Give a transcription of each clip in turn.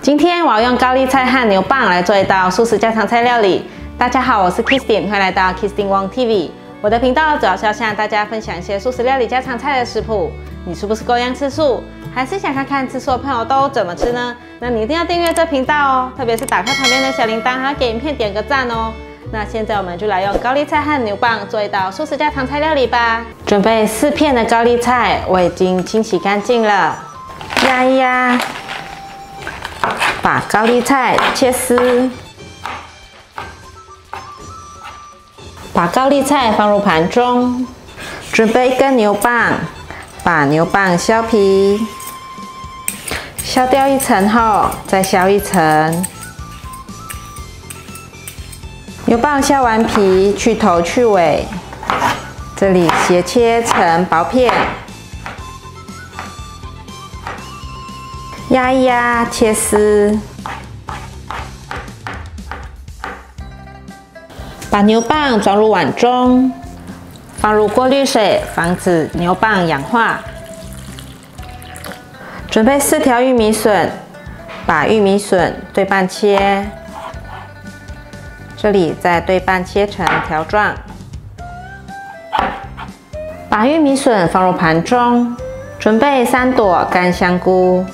今天我要用高丽菜和牛蒡来做一道素食家常菜料理。大家好，我是 Kristin， 欢迎来到 Kristin Wong TV。我的频道主要是要向大家分享一些素食料理家常菜的食谱。你是不是够样吃素，还是想看看吃素的朋友都怎么吃呢？那你一定要订阅这频道哦，特别是打开旁边的小铃铛，还要给影片点个赞哦。那现在我们就来用高丽菜和牛蒡做一道素食家常菜料理吧。准备4片的高丽菜，我已经清洗干净了，压一压。 把高丽菜切丝，把高丽菜放入盘中，准备1根牛蒡，把牛蒡削皮，削掉1层后再削1层。牛蒡削完皮，去头去尾，这里斜切成薄片。 压一压，切丝，把牛蒡装入碗中，放入过滤水，防止牛蒡氧化。准备4条玉米笋，把玉米笋对半切，这里再对半切成条状。把玉米笋放入盘中，准备3朵干香菇。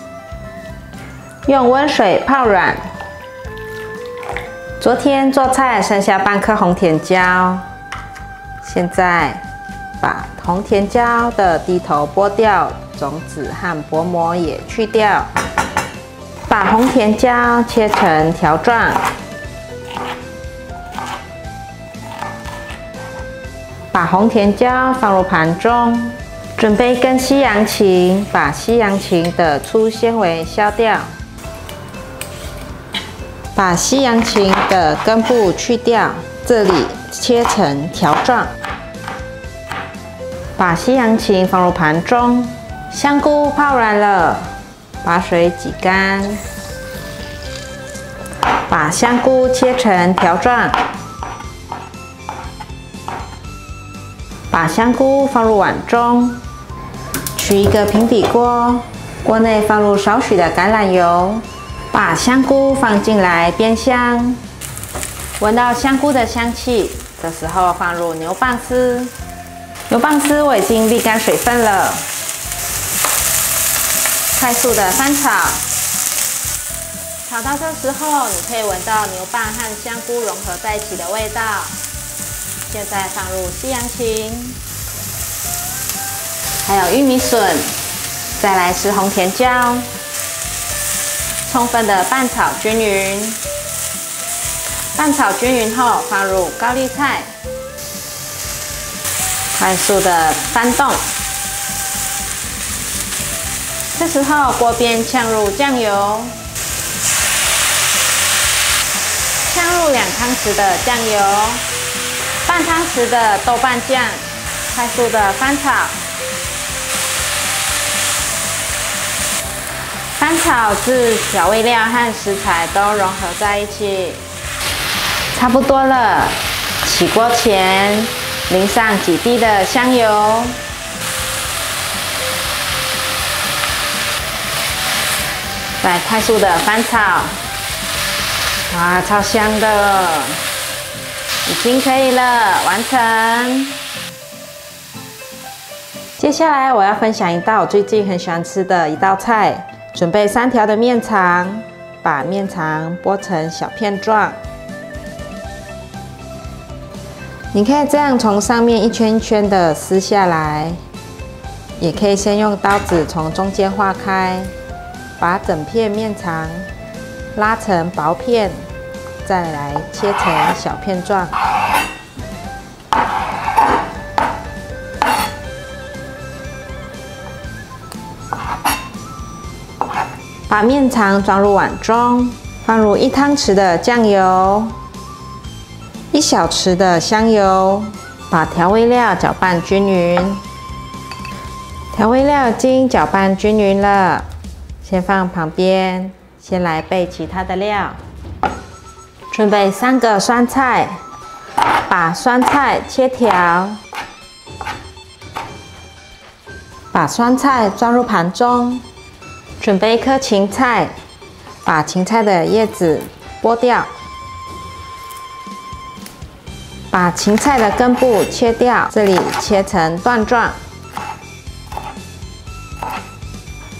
用温水泡软。昨天做菜剩下半颗红甜椒，现在把红甜椒的蒂头剥掉，种子和薄膜也去掉。把红甜椒切成条状，把红甜椒放入盘中。准备1根西洋芹，把西洋芹的粗纤维削掉。 把西洋芹的根部去掉，这里切成条状。把西洋芹放入盘中，香菇泡软了，把水挤干。把香菇切成条状。把香菇放入碗中，取一个平底锅，锅内放入少许的橄榄油。 把香菇放进来煸香，闻到香菇的香气，这时候放入牛蒡丝。牛蒡丝我已经沥干水分了，快速的翻炒。炒到这时候，你可以闻到牛蒡和香菇融合在一起的味道。现在放入西洋芹，还有玉米笋，再来是红甜椒。 充分的拌炒均匀，拌炒均匀后放入高丽菜，快速的翻动。这时候锅边呛入酱油，呛入2汤匙的酱油，半汤匙的豆瓣酱，快速的翻炒。 翻炒至调味料和食材都融合在一起，差不多了。起锅前淋上几滴的香油，再快速的翻炒。哇，超香的，已经可以了，完成。接下来我要分享一道我最近很喜欢吃的一道菜。 准备3条的面肠，把面肠剥成小片状。你可以这样从上面一圈一圈的撕下来，也可以先用刀子从中间划开，把整片面肠拉成薄片，再来切成小片状。 把面肠装入碗中，放入1汤匙的酱油，1小匙的香油，把调味料搅拌均匀。调味料已经搅拌均匀了，先放旁边，先来备其他的料。准备3个酸菜，把酸菜切条，把酸菜装入盘中。准备1颗芹菜，把芹菜的叶子剥掉，把芹菜的根部切掉，这里切成段状。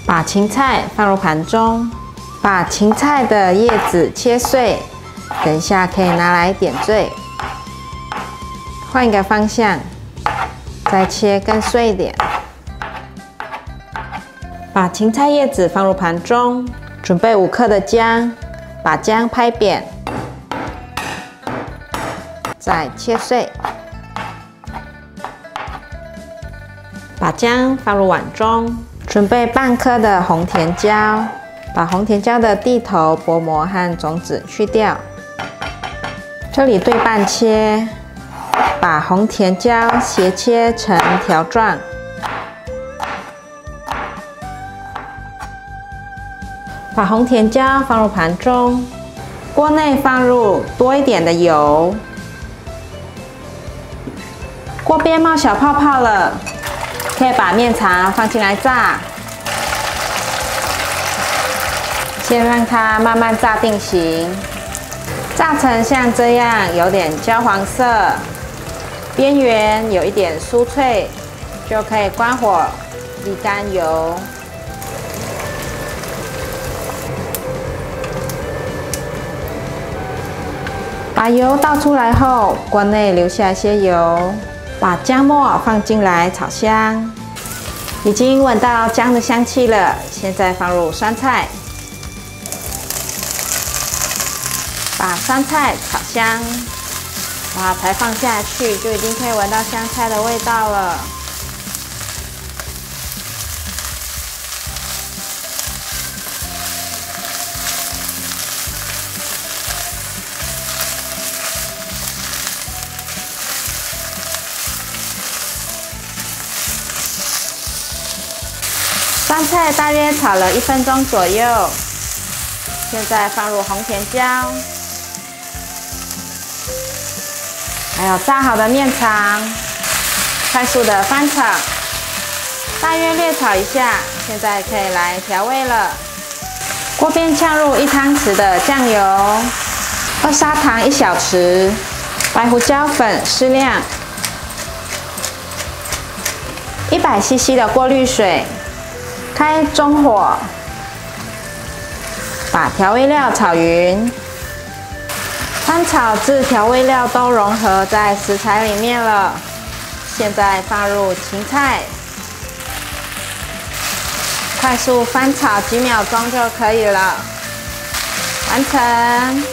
把芹菜放入盘中，把芹菜的叶子切碎，等一下可以拿来点缀。换一个方向，再切更碎一点。把芹菜叶子放入盘中，准备5克的姜，把姜拍扁，再切碎。把姜放入碗中，准备半颗的红甜椒，把红甜椒的蒂头、薄膜和种子去掉。这里对半切，把红甜椒斜切成条状。把红甜椒放入盘中，锅内放入多一点的油，锅边冒小泡泡了，可以把面肠放进来炸。先让它慢慢炸定型，炸成像这样有点焦黄色，边缘有一点酥脆，就可以关火沥干油。把油倒出来后，锅内留下一些油，把姜末放进来炒香。已经闻到姜的香气了，现在放入酸菜，把酸菜炒香。哇，才放下去就已经可以闻到香菜的味道了。酸菜大约炒了1分钟左右，现在放入红甜椒，还有炸好的面肠，快速的翻炒，大约略炒一下，现在可以来调味了。锅边呛入1汤匙的酱油，二砂糖1小匙，白胡椒粉适量，100 cc 的过滤水。开中火，把调味料炒匀，翻炒至调味料都融合在食材里面了。现在放入芹菜，快速翻炒几秒钟就可以了。完成！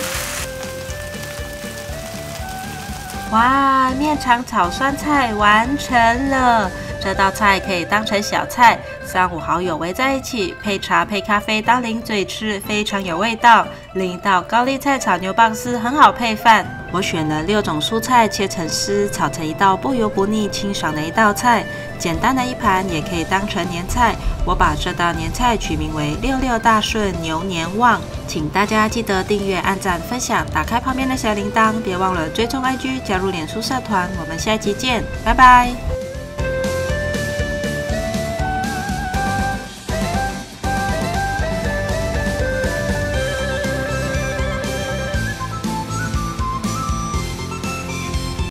哇，面肠炒酸菜完成了！这道菜可以当成小菜，3、5好友围在一起，配茶配咖啡当零嘴吃，非常有味道。另一道高丽菜炒牛蒡丝很好配饭。我选了6种蔬菜切成丝，炒成一道不油不腻、清爽的一道菜。简单的一盘也可以当成年菜。我把这道年菜取名为66大顺牛年旺。请大家记得订阅、按赞、分享，打开旁边的小铃铛，别忘了追踪 IG， 加入脸书社团。我们下一集见，拜拜。